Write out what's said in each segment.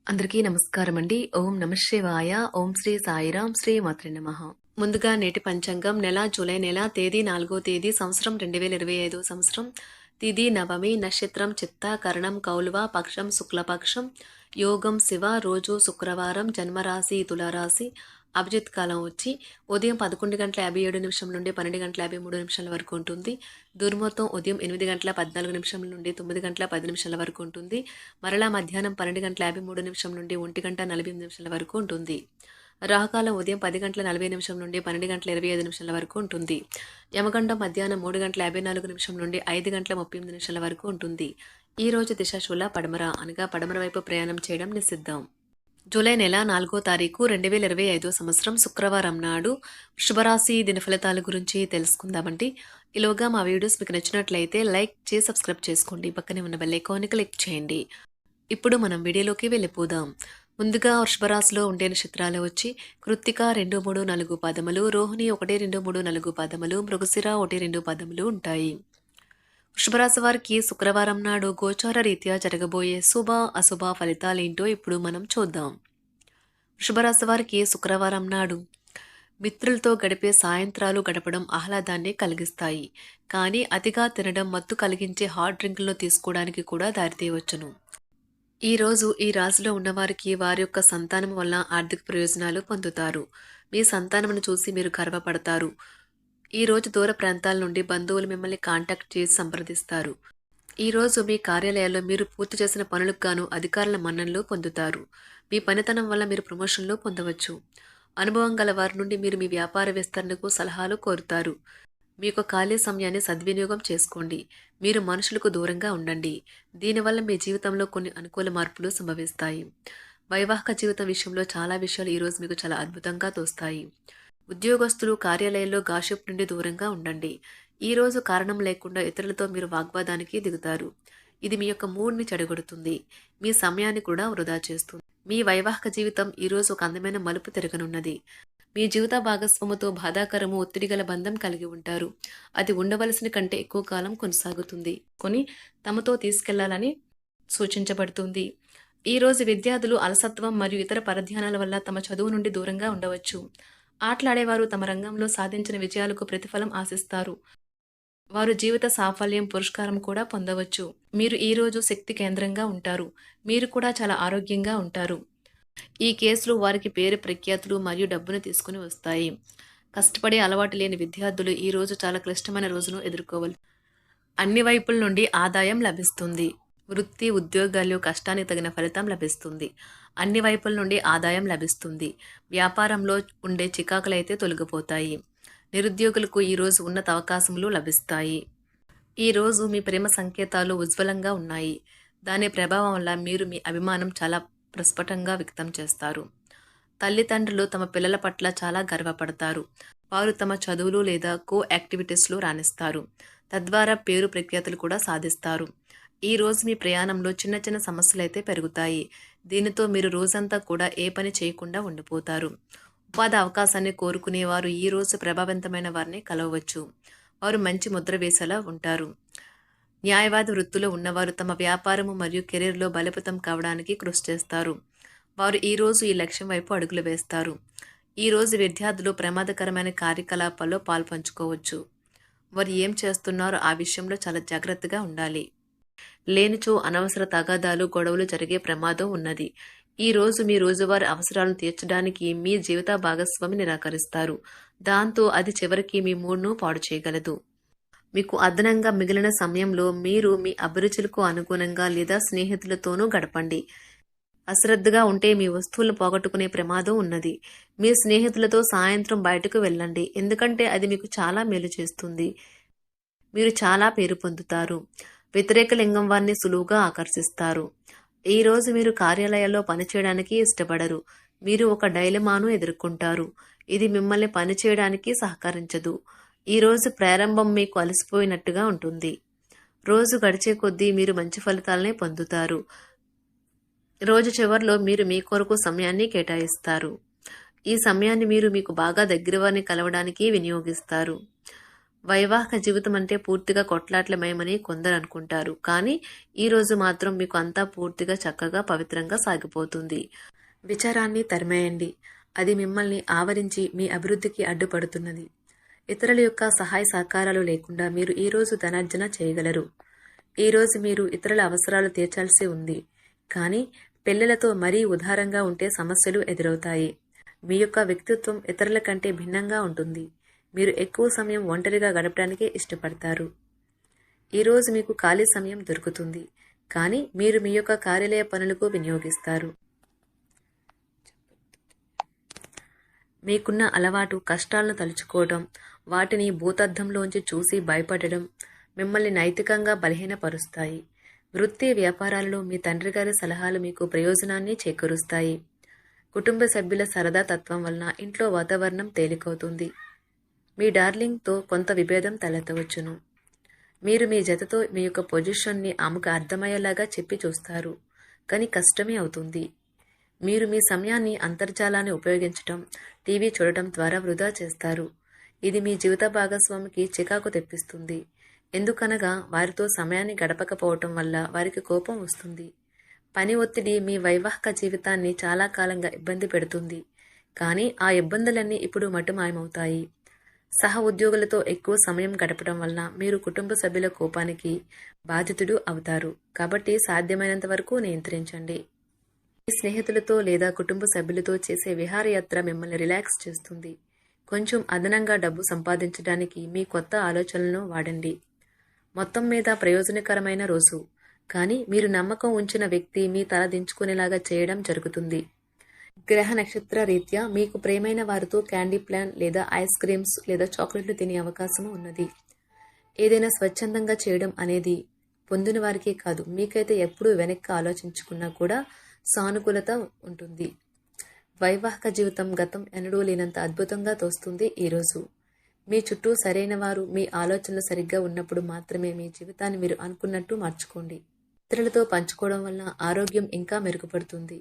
అందరికీ నమస్కారం అండి. ఓం నమః శివాయ. ఓం శ్రీ సాయిరాం. శ్రీ మాత్రే నమః. ముందుగా నేటి పంచాంగం జూలై నెల తేదీ 4వ తేదీ సంవత్సరం 2025 సంవత్సరం. తిథి నవమి, నక్షత్రం చిత్త, కరణం కౌలువ, పక్షం శుక్లపక్షం, యోగం శివ, రోజు శుక్రవారం, జన్మరాశి తులారాశి. అభిజిత్ కాలం వచ్చి ఉదయం 11:57 నుండి 12:53 వరకు ఉంటుంది. దుర్ముహూర్తం ఉదయం 8:14 నుండి 9:10 వరకు ఉంటుంది. మరలా మధ్యాహ్నం 12:53 నుండి 1:48 వరకు ఉంటుంది. రాహుకాలం ఉదయం 10:40 నుండి 12:25 వరకు ఉంటుంది. యమగండం మధ్యాహ్నం 3:54 నుండి 5:38 వరకు ఉంటుంది. ఈ రోజు దిశాశూల పడమర అనగా పడమర వైపు ప్రయాణం చేయడం నిషిద్ధం. జూలై నెల 4వ తారీఖు 2025 సంవత్సరం శుక్రవారం నాడు శుభరాశి దిన ఫలితాల గురించి తెలుసుకుందామండి. ఈలోగా మా వీడియోస్ మీకు నచ్చినట్లయితే లైక్ చేసి సబ్స్క్రైబ్ చేసుకోండి. పక్కనే ఉన్న బెల్ ఐకాన్ని క్లిక్ చేయండి. ఇప్పుడు మనం వీడియోలోకి వెళ్ళిపోదాం. ముందుగా వృషభరాశిలో ఉండే నక్షత్రాలు వచ్చి కృత్తిక 2, 3, 4 పాదములు, రోహిణి 1, 2, 3, 4 పాదములు, మృగశిర 1, 2 పాదములు ఉంటాయి. వృషభరాశి వారికి శుక్రవారం నాడు గోచార రీత్యా జరగబోయే శుభ అశుభ ఫలితాలేంటో ఇప్పుడు మనం చూద్దాం. వృషభరాశి వారికి శుక్రవారం నాడు మిత్రులతో గడిపే సాయంత్రాలు గడపడం ఆహ్లాదాన్ని కలిగిస్తాయి. కానీ అతిగా తినడం మత్తు కలిగించే హాట్ డ్రింకులను తీసుకోవడానికి కూడా దారితీయవచ్చును. ఈ రోజు ఈ రాశిలో ఉన్నవారికి వారి యొక్క సంతానం వల్ల ఆర్థిక ప్రయోజనాలు పొందుతారు. మీ సంతానమును చూసి మీరు గర్వపడతారు. ఈ రోజు దూర ప్రాంతాల నుండి బంధువులు మిమ్మల్ని కాంటాక్ట్ చేసి సంప్రదిస్తారు. ఈ రోజు మీ కార్యాలయాల్లో మీరు పూర్తి చేసిన పనులకు గాను అధికారుల మన్ననలు పొందుతారు. మీ పనితనం వల్ల మీరు ప్రమోషన్లు పొందవచ్చు. అనుభవం గల వారి నుండి మీరు మీ వ్యాపార విస్తరణకు సలహాలు కోరుతారు. మీ యొక్క ఖాళీ సమయాన్ని సద్వినియోగం చేసుకోండి. మీరు మనుషులకు దూరంగా ఉండండి. దీనివల్ల మీ జీవితంలో కొన్ని అనుకూల మార్పులు సంభవిస్తాయి. వైవాహిక జీవితం విషయంలో చాలా విషయాలు ఈరోజు మీకు చాలా అద్భుతంగా తోస్తాయి. ఉద్యోగస్తులు కార్యాలయంలో గాసిప్ నుండి దూరంగా ఉండండి. ఈ రోజు కారణం లేకుండా ఇతరులతో మీరు వాగ్వాదానికి దిగుతారు. ఇది మీ యొక్క మూడ్ని చెడగొడుతుంది. మీ సమయాన్ని కూడా వృధా చేస్తుంది. మీ వైవాహిక జీవితం ఈరోజు ఒక అందమైన మలుపు తిరగనున్నది. మీ జీవిత భాగస్వాముతో బాధాకరము ఒత్తిడి గల బంధం కలిగి ఉంటారు. అది ఉండవలసిన కంటే ఎక్కువ కాలం కొనసాగుతుంది. తమతో తీసుకెళ్లాలని సూచించబడుతుంది. ఈ రోజు విద్యార్థులు అలసత్వం మరియు ఇతర పరధ్యానాల వల్ల తమ చదువు నుండి దూరంగా ఉండవచ్చు. ఆటలాడేవారు తమ రంగంలో సాధించిన విజయాలకు ప్రతిఫలం ఆశిస్తారు. వారు జీవిత సాఫల్యం పురస్కారం కూడా పొందవచ్చు. మీరు ఈ రోజు శక్తి కేంద్రంగా ఉంటారు. మీరు కూడా చాలా ఆరోగ్యంగా ఉంటారు. ఈ కేసులు వారికి పేరు ప్రఖ్యాతులు మరియు డబ్బును తీసుకుని వస్తాయి. కష్టపడే అలవాటు లేని విద్యార్థులు ఈ రోజు చాలా క్లిష్టమైన రోజును ఎదుర్కోవాలి. అన్ని వైపుల నుండి ఆదాయం లభిస్తుంది. వృత్తి ఉద్యోగాల్లో కష్టానికి తగిన ఫలితం లభిస్తుంది. అన్ని వైపుల నుండి ఆదాయం లభిస్తుంది. వ్యాపారంలో ఉండే చికాకులైతే తొలగిపోతాయి. నిరుద్యోగులకు ఈరోజు ఉన్నత అవకాశములు లభిస్తాయి. ఈరోజు మీ ప్రేమ సంకేతాలు ఉజ్వలంగా ఉన్నాయి. దాని ప్రభావం వల్ల మీరు మీ అభిమానం చాలా ప్రస్ఫుటంగా వ్యక్తం చేస్తారు. తల్లిదండ్రులు తమ పిల్లల పట్ల చాలా గర్వపడతారు. వారు తమ చదువులు లేదా కో యాక్టివిటీస్లో రాణిస్తారు. తద్వారా పేరు ప్రఖ్యాతులు కూడా సాధిస్తారు. ఈ రోజు మీ ప్రయాణంలో చిన్న చిన్న సమస్యలైతే పెరుగుతాయి. దీనితో మీరు రోజంతా కూడా ఏ పని చేయకుండా ఉండిపోతారు. ఉపాధి అవకాశాన్ని కోరుకునేవారు ఈ రోజు ప్రభావవంతమైన వారిని కలవవచ్చు. వారు మంచి ముద్ర వేసేలా ఉంటారు. న్యాయవాది వృత్తిలో ఉన్నవారు తమ వ్యాపారము మరియు కెరీర్లో బలోపేతం కావడానికి కృషి చేస్తారు. వారు ఈ రోజు ఈ లక్ష్యం వైపు అడుగులు వేస్తారు. ఈ రోజు విద్యార్థులు ప్రమాదకరమైన కార్యకలాపాల్లో పాల్పంచుకోవచ్చు. వారు ఏం చేస్తున్నారో ఆ విషయంలో చాలా జాగ్రత్తగా ఉండాలి. లేనిచో అనవసర తగాదాలు గొడవలు జరిగే ప్రమాదం ఉన్నది. ఈ రోజు మీ రోజువారీ అవసరాలను తీర్చడానికి మీ జీవిత భాగస్వామి నిరాకరిస్తారు. దాంతో అది చివరికి మీ మూడ్ను పాడు చేయగలదు. మీకు అదనంగా మిగిలిన సమయంలో మీరు మీ అభిరుచులకు అనుగుణంగా లేదా స్నేహితులతోనూ గడపండి. అశ్రద్ధగా ఉంటే మీ వస్తువులను పోగొట్టుకునే ప్రమాదం ఉన్నది. మీ స్నేహితులతో సాయంత్రం బయటకు వెళ్ళండి. ఎందుకంటే అది మీకు చాలా మేలు చేస్తుంది. మీరు చాలా పేరు పొందుతారు. వ్యతిరేక లింగం వారిని సులువుగా ఆకర్షిస్తారు. ఈ రోజు మీరు కార్యాలయాల్లో పనిచేయడానికి ఇష్టపడరు. మీరు ఒక డైలమాను ఎదుర్కొంటారు. ఇది మిమ్మల్ని పనిచేయడానికి సహకరించదు. ఈ రోజు ప్రారంభం మీకు అలసిపోయినట్టుగా ఉంటుంది. రోజు గడిచే కొద్దీ మీరు మంచి ఫలితాలనే పొందుతారు. రోజు చివరిలో మీరు మీ కొరకు సమయాన్ని కేటాయిస్తారు. ఈ సమయాన్ని మీరు మీకు బాగా దగ్గర వారిని కలవడానికి వినియోగిస్తారు. వైవాహిక జీవితం అంటే పూర్తిగా కొట్లాట్లమయమని కొందరు అనుకుంటారు. కానీ ఈ రోజు మాత్రం మీకు అంతా పూర్తిగా చక్కగా పవిత్రంగా సాగిపోతుంది. విచారాన్ని తరిమేయండి. అది మిమ్మల్ని ఆవరించి మీ అభివృద్ధికి అడ్డుపడుతున్నది. ఇతరుల యొక్క సహాయ సహకారాలు లేకుండా మీరు ఈ రోజు ధనార్జన చేయగలరు. ఈ రోజు మీరు ఇతరుల అవసరాలు తీర్చాల్సి ఉంది. కానీ పిల్లలతో మరీ ఉదారంగా ఉంటే సమస్యలు ఎదురవుతాయి. మీ యొక్క వ్యక్తిత్వం ఇతరుల కంటే భిన్నంగా ఉంటుంది. మీరు ఎక్కువ సమయం ఒంటరిగా గడపడానికి ఇష్టపడతారు. ఈరోజు మీకు ఖాళీ సమయం దొరుకుతుంది. కానీ మీరు మీ యొక్క కార్యాలయ పనులకు వినియోగిస్తారు. మీకున్న అలవాటు కష్టాలను తలుచుకోవడం, వాటిని భూతద్దంలోంచి చూసి భయపడడం మిమ్మల్ని నైతికంగా బలహీనపరుస్తాయి. వృత్తి వ్యాపారాలలో మీ తండ్రి గారి సలహాలు మీకు ప్రయోజనాన్ని చేకూరుస్తాయి. కుటుంబ సభ్యుల సరదా తత్వం వలన ఇంట్లో వాతావరణం తేలికవుతుంది. మీ డార్లింగ్తో కొంత విభేదం తలెత్తవచ్చును. మీరు మీ జతతో మీ యొక్క పొజిషన్ని ఆమెకు అర్థమయ్యేలాగా చెప్పి చూస్తారు, కానీ కష్టమే అవుతుంది. మీరు మీ సమయాన్ని అంతర్జాలాన్ని ఉపయోగించటం, టీవీ చూడటం ద్వారా వృధా చేస్తారు. ఇది మీ జీవిత భాగస్వామికి చికాకు తెప్పిస్తుంది. ఎందుకనగా వారితో సమయాన్ని గడపకపోవటం వల్ల వారికి కోపం వస్తుంది. పని ఒత్తిడి మీ వైవాహిక జీవితాన్ని చాలా కాలంగా ఇబ్బంది పెడుతుంది. కానీ ఆ ఇబ్బందులన్నీ ఇప్పుడు మటుమాయమవుతాయి. సహ ఉద్యోగులతో ఎక్కువ సమయం గడపడం వలన మీరు కుటుంబ సభ్యుల కోపానికి బాధితుడు అవుతారు. కాబట్టి సాధ్యమైనంత వరకు నియంత్రించండి. మీ స్నేహితులతో లేదా కుటుంబ సభ్యులతో చేసే విహారయాత్ర మిమ్మల్ని రిలాక్స్ చేస్తుంది. కొంచెం అదనంగా డబ్బు సంపాదించడానికి మీ కొత్త ఆలోచనలను వాడండి. మొత్తం మీద ప్రయోజనకరమైన రోజు. కానీ మీరు నమ్మకం ఉంచిన వ్యక్తి మీ తల దించుకునేలాగా చేయడం జరుగుతుంది. గ్రహ నక్షత్ర రీత్యా మీకు ప్రేమైన వారితో క్యాండీ ప్లాన్ లేదా ఐస్ క్రీమ్స్ లేదా చాక్లెట్లు తినే అవకాశం ఉన్నది. ఏదైనా స్వచ్ఛందంగా చేయడం అనేది పొందిన వారికే కాదు, మీకైతే ఎప్పుడూ వెనక్కి ఆలోచించుకున్నా కూడా సానుకూలత ఉంటుంది. వైవాహిక జీవితం గతం ఎన్నడూ లేనంత అద్భుతంగా తోస్తుంది. ఈరోజు మీ చుట్టూ సరైన వారు, మీ ఆలోచనలు సరిగ్గా ఉన్నప్పుడు మాత్రమే మీ జీవితాన్ని మీరు అనుకున్నట్టు మార్చుకోండి. ఇతరులతో పంచుకోవడం వల్ల ఆరోగ్యం ఇంకా మెరుగుపడుతుంది.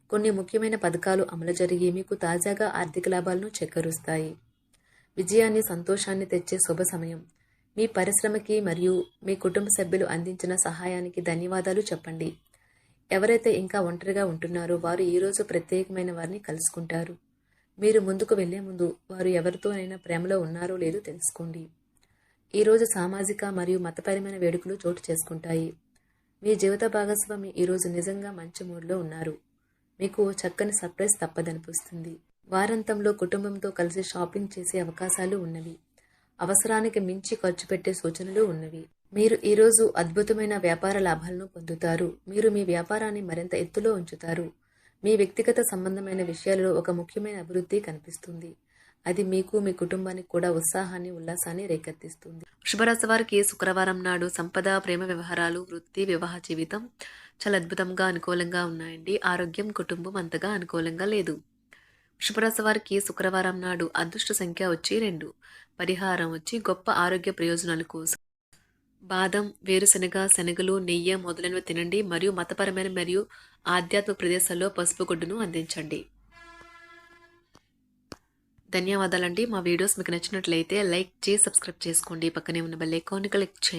కొన్ని ముఖ్యమైన పథకాలు అమలు జరిగి మీకు తాజాగా ఆర్థిక లాభాలను చేకూరుస్తాయి. విజయాన్ని, సంతోషాన్ని తెచ్చే శుభ సమయం. మీ పరిశ్రమకి మరియు మీ కుటుంబ సభ్యులు అందించిన సహాయానికి ధన్యవాదాలు చెప్పండి. ఎవరైతే ఇంకా ఒంటరిగా ఉంటున్నారో వారు ఈరోజు ప్రత్యేకమైన వారిని కలుసుకుంటారు. మీరు ముందుకు వెళ్లే ముందు వారు ఎవరితోనైనా ప్రేమలో ఉన్నారో లేదో తెలుసుకోండి. ఈరోజు సామాజిక మరియు మతపరమైన వేడుకలు చోటు చేసుకుంటాయి. మీ జీవిత భాగస్వామి ఈరోజు నిజంగా మంచి మూడ్లో ఉన్నారు. మీకు చక్కని సర్ప్రైజ్ తప్పదనిపిస్తుంది. వారాంతంలో కుటుంబంతో కలిసి షాపింగ్ చేసే అవకాశాలు ఉన్నవి. అవసరానికి మించి ఖర్చు పెట్టే సూచనలు ఉన్నవి. మీరు ఈరోజు అద్భుతమైన వ్యాపార లాభాలను పొందుతారు. మీరు మీ వ్యాపారాన్ని మరింత ఎత్తులో ఉంచుతారు. మీ వ్యక్తిగత సంబంధమైన విషయాలలో ఒక ముఖ్యమైన అభివృద్ధి కనిపిస్తుంది. అది మీకు, మీ కుటుంబానికి కూడా ఉత్సాహాన్ని, ఉల్లాసాన్ని రేకెత్తిస్తుంది. వృషభరాశి వారికి శుక్రవారం నాడు సంపద, ప్రేమ వ్యవహారాలు, వృత్తి, వివాహ జీవితం చాలా అద్భుతంగా అనుకూలంగా ఉన్నాయండి. ఆరోగ్యం, కుటుంబం అంతగా అనుకూలంగా లేదు. వృషభరాశి వారికి శుక్రవారం నాడు అదృష్ట సంఖ్య వచ్చి 2. పరిహారం వచ్చి గొప్ప ఆరోగ్య ప్రయోజనాల కోసం బాదం, వేరుశనగ, శనగలు, నెయ్యి మొదలైనవి తినండి. మరియు మతపరమైన మరియు ఆధ్యాత్మిక ప్రదేశాల్లో పసుపు గుడ్డును అందించండి. ధన్యవాదాలండి. మా వీడియోస్ మీకు నచ్చినట్లయితే లైక్ చేసి సబ్స్క్రైబ్ చేసుకోండి. పక్కనే ఉన్న బెల్ ఐకాన్ని క్లిక్ చేయండి.